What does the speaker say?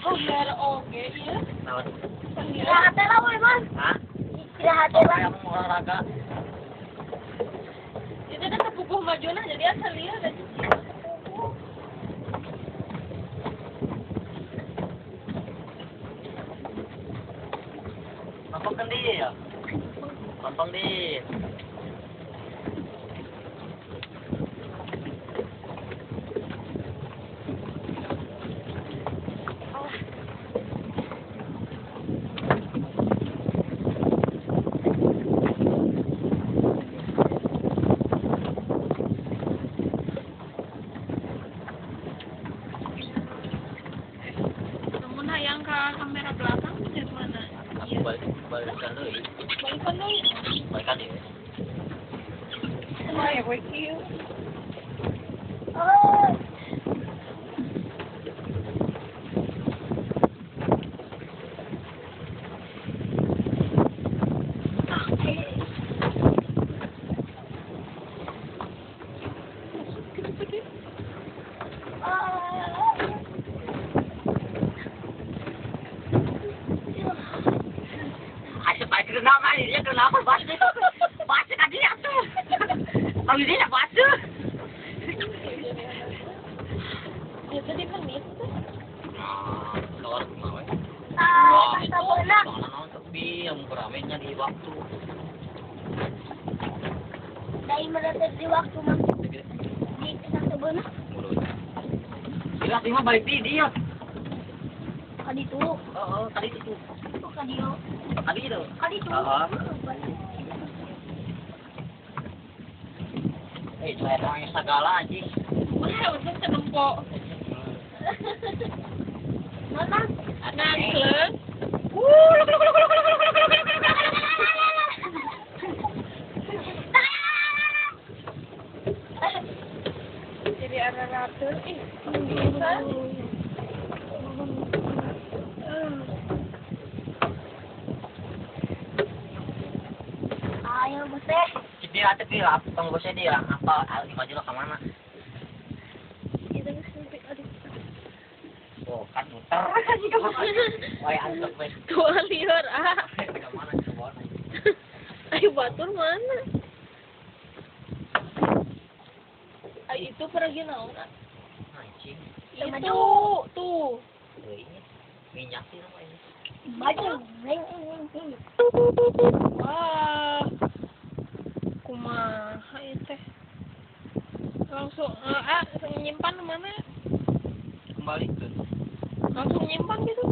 Biar oke ya. Naon? Istirahat lah woy man. Hah? Istirahat Apa lah. yang mau olahraga? Itu kan kepukuh majuna jadi asal lihat dan Mampang kan dia? Mampang dia. namun hayang ke kamera belakang dari mana? Aku balikan dulu. Balikan dulu. Balikan dia. Why were you? Oh. Kenapa dia kenapa basuh? Basuh kan dia tuh. Oh dia basuh. Ya tadi menit. Keluar kemana? Masa bola. Soalnya tapi yang beramainya di waktu. Dari meretet di waktu man. Di masa bola. Gila sih mah balik dia. Kali itu. Oh tadi itu. Oh kali itu. Tadi itu. Kali itu. Saya orangnya segala aja. Wah, untuk sedempok. Mana? Nangkleng. Jadi ada ratu. Bisa. Ayo boseh. Dia tapi lah, tunggu bosnya dia apa? Maju lo kemana? Oh kan muter. Wah antuk wes. Tua liar ah. Kemana ke bawah? Ayo batur mana? Ayo itu pergi naon? Anjing. Itu tuh. Ini minyak sih namanya. Baju. Wah. Kumaha itu? Langsung nyimpan mana? Kembali ke. Langsung nyimpan gitu.